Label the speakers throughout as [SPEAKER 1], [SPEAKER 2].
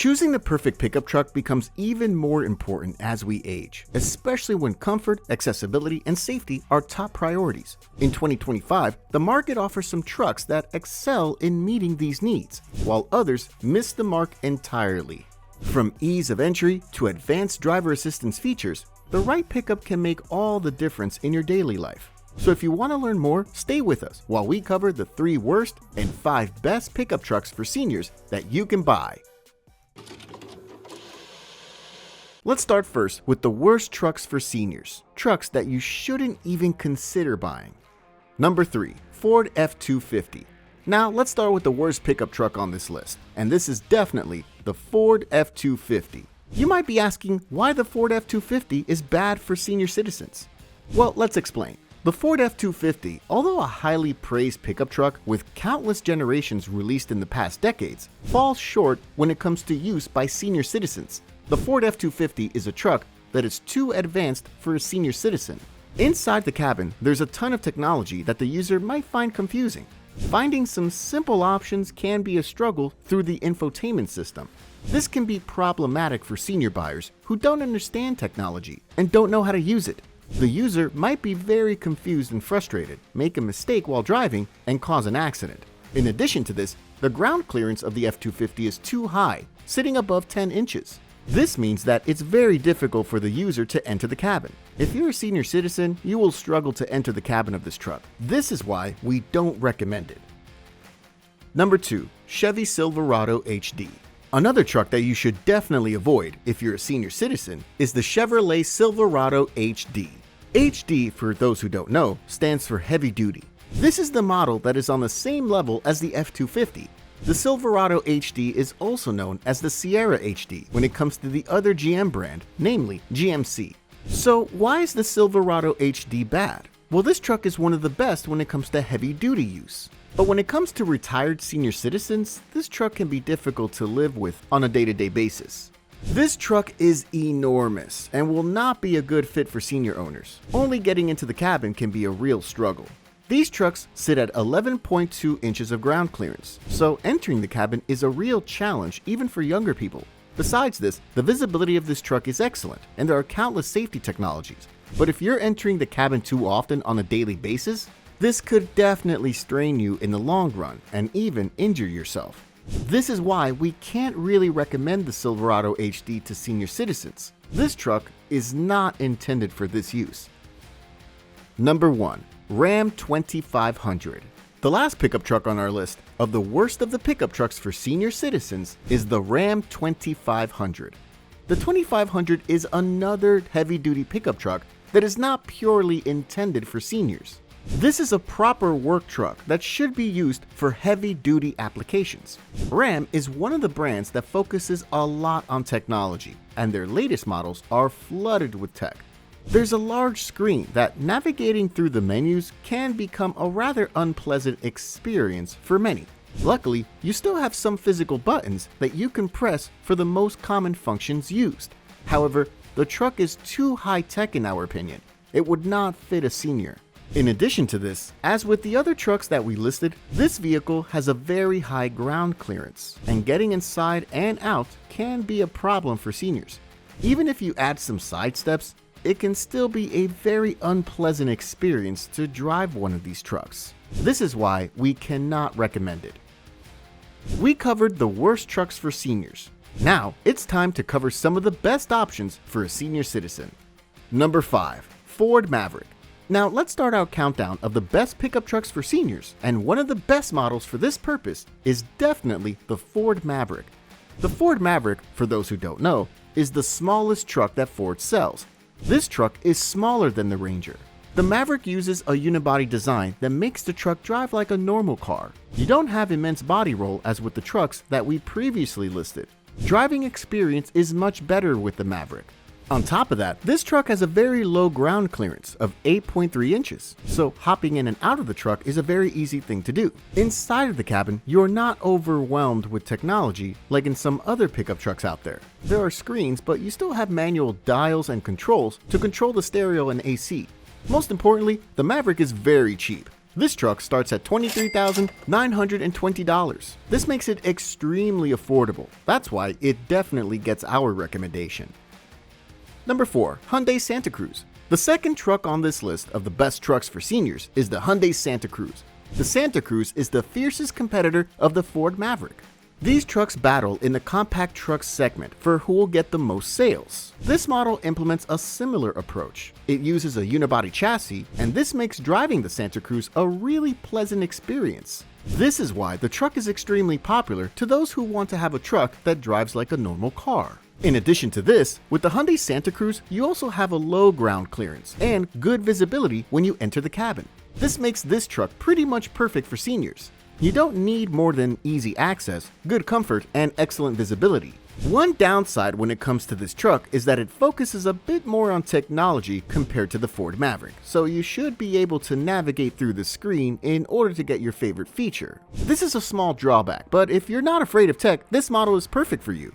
[SPEAKER 1] Choosing the perfect pickup truck becomes even more important as we age, especially when comfort, accessibility, and safety are top priorities. In 2025, the market offers some trucks that excel in meeting these needs, while others miss the mark entirely. From ease of entry to advanced driver assistance features, the right pickup can make all the difference in your daily life. So if you want to learn more, stay with us while we cover the 3 worst and 5 best pickup trucks for seniors that you can buy. Let's start first with the worst trucks for seniors, trucks that you shouldn't even consider buying. Number 3, Ford F-250. Now let's start with the worst pickup truck on this list, and this is definitely the Ford F-250. You might be asking why the Ford F-250 is bad for senior citizens. Well, let's explain. The Ford F-250, although a highly praised pickup truck with countless generations released in the past decades, falls short when it comes to use by senior citizens. The Ford F-250 is a truck that is too advanced for a senior citizen. Inside the cabin, there's a ton of technology that the user might find confusing. Finding some simple options can be a struggle through the infotainment system. This can be problematic for senior buyers who don't understand technology and don't know how to use it. The user might be very confused and frustrated, make a mistake while driving, and cause an accident. In addition to this, the ground clearance of the F-250 is too high, sitting above 10 inches. This means that it's very difficult for the user to enter the cabin. If you're a senior citizen, you will struggle to enter the cabin of this truck. This is why we don't recommend it. Number 2, Chevy Silverado HD. Another truck that you should definitely avoid if you're a senior citizen is the Chevrolet Silverado HD. HD, for those who don't know, stands for heavy duty. This is the model that is on the same level as the F-250. The Silverado HD is also known as the Sierra HD when it comes to the other GM brand, namely GMC. So why is the Silverado HD bad? Well, this truck is one of the best when it comes to heavy-duty use. But when it comes to retired senior citizens, this truck can be difficult to live with on a day-to-day basis. This truck is enormous and will not be a good fit for senior owners. Only getting into the cabin can be a real struggle. These trucks sit at 11.2 inches of ground clearance, so entering the cabin is a real challenge even for younger people. Besides this, the visibility of this truck is excellent, and there are countless safety technologies. But if you're entering the cabin too often on a daily basis, this could definitely strain you in the long run and even injure yourself. This is why we can't really recommend the Silverado HD to senior citizens. This truck is not intended for this use. Number 1. Ram 2500. The last pickup truck on our list of the worst of the pickup trucks for senior citizens is the Ram 2500. The 2500 is another heavy-duty pickup truck that is not purely intended for seniors. This is a proper work truck that should be used for heavy-duty applications. Ram is one of the brands that focuses a lot on technology, and their latest models are flooded with tech. There's a large screen that navigating through the menus can become a rather unpleasant experience for many. Luckily, you still have some physical buttons that you can press for the most common functions used. However, the truck is too high-tech in our opinion. It would not fit a senior. In addition to this, as with the other trucks that we listed, this vehicle has a very high ground clearance, and getting inside and out can be a problem for seniors. Even if you add some side steps, it can still be a very unpleasant experience to drive one of these trucks. This is why we cannot recommend it. We covered the worst trucks for seniors. Now it's time to cover some of the best options for a senior citizen. Number 5. Ford Maverick. Now let's start our countdown of the best pickup trucks for seniors, and one of the best models for this purpose is definitely the Ford Maverick. The Ford Maverick, for those who don't know, is the smallest truck that Ford sells. This truck is smaller than the Ranger. The Maverick uses a unibody design that makes the truck drive like a normal car. You don't have immense body roll as with the trucks that we previously listed. Driving experience is much better with the Maverick. On top of that, this truck has a very low ground clearance of 8.3 inches, so hopping in and out of the truck is a very easy thing to do. Inside of the cabin, you're not overwhelmed with technology like in some other pickup trucks out there. There are screens, but you still have manual dials and controls to control the stereo and AC. Most importantly, the Maverick is very cheap. This truck starts at $23,920. This makes it extremely affordable. That's why it definitely gets our recommendation. Number 4. Hyundai Santa Cruz. The second truck on this list of the best trucks for seniors is the Hyundai Santa Cruz. The Santa Cruz is the fiercest competitor of the Ford Maverick. These trucks battle in the compact truck segment for who will get the most sales. This model implements a similar approach. It uses a unibody chassis, and this makes driving the Santa Cruz a really pleasant experience. This is why the truck is extremely popular to those who want to have a truck that drives like a normal car. In addition to this, with the Hyundai Santa Cruz, you also have a low ground clearance and good visibility when you enter the cabin. This makes this truck pretty much perfect for seniors. You don't need more than easy access, good comfort, and excellent visibility. One downside when it comes to this truck is that it focuses a bit more on technology compared to the Ford Maverick, so you should be able to navigate through the screen in order to get your favorite feature. This is a small drawback, but if you're not afraid of tech, this model is perfect for you.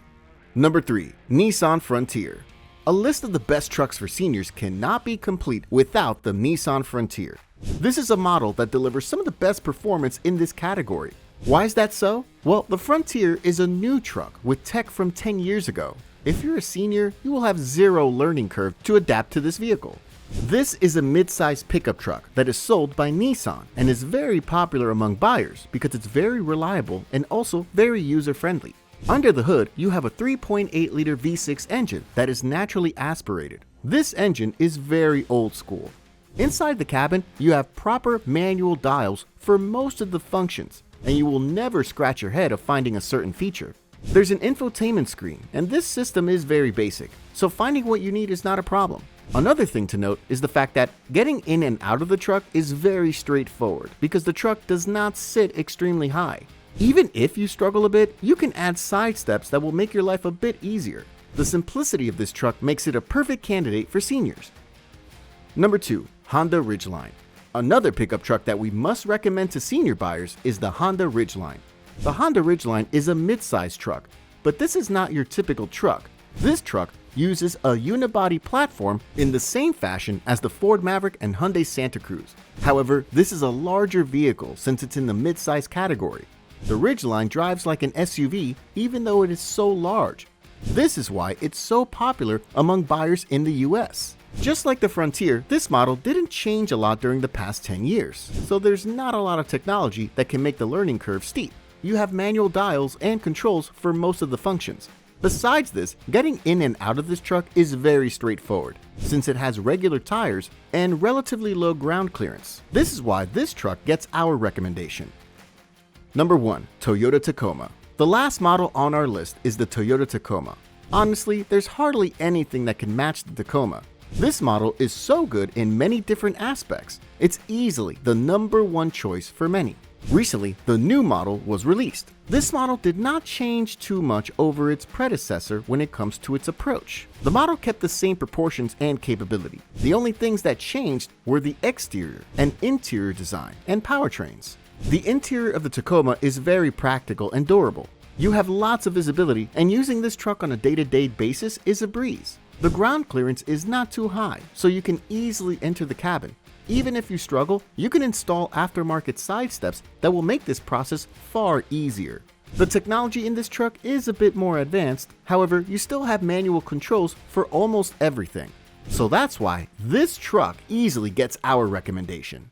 [SPEAKER 1] Number 3. Nissan Frontier. A list of the best trucks for seniors cannot be complete without the Nissan Frontier. This is a model that delivers some of the best performance in this category. Why is that so? Well, the Frontier is a new truck with tech from 10 years ago. If you're a senior, you will have zero learning curve to adapt to this vehicle. This is a mid-size pickup truck that is sold by Nissan and is very popular among buyers because it's very reliable and also very user-friendly. Under the hood, you have a 3.8-liter V6 engine that is naturally aspirated. This engine is very old school. Inside the cabin, you have proper manual dials for most of the functions, and you will never scratch your head of finding a certain feature. There's an infotainment screen, and this system is very basic, so finding what you need is not a problem. Another thing to note is the fact that getting in and out of the truck is very straightforward because the truck does not sit extremely high. Even if you struggle a bit, you can add side steps that will make your life a bit easier. The simplicity of this truck makes it a perfect candidate for seniors. Number 2. Honda Ridgeline. Another pickup truck that we must recommend to senior buyers is the Honda Ridgeline. The Honda Ridgeline is a mid-size truck, but this is not your typical truck. This truck uses a unibody platform in the same fashion as the Ford Maverick and Hyundai Santa Cruz. However, this is a larger vehicle since it's in the mid-size category. The Ridgeline drives like an SUV even though it is so large. This is why it's so popular among buyers in the US. Just like the Frontier, this model didn't change a lot during the past 10 years, so there's not a lot of technology that can make the learning curve steep. You have manual dials and controls for most of the functions. Besides this, getting in and out of this truck is very straightforward, since it has regular tires and relatively low ground clearance. This is why this truck gets our recommendation. Number 1. Toyota Tacoma. The last model on our list is the Toyota Tacoma. Honestly, there's hardly anything that can match the Tacoma. This model is so good in many different aspects. It's easily the number one choice for many. Recently, the new model was released. This model did not change too much over its predecessor when it comes to its approach. The model kept the same proportions and capability. The only things that changed were the exterior and interior design and powertrains. The interior of the Tacoma is very practical and durable. You have lots of visibility, and using this truck on a day-to-day basis is a breeze. The ground clearance is not too high, so you can easily enter the cabin. Even if you struggle, you can install aftermarket side steps that will make this process far easier. The technology in this truck is a bit more advanced, however, you still have manual controls for almost everything. So that's why this truck easily gets our recommendation.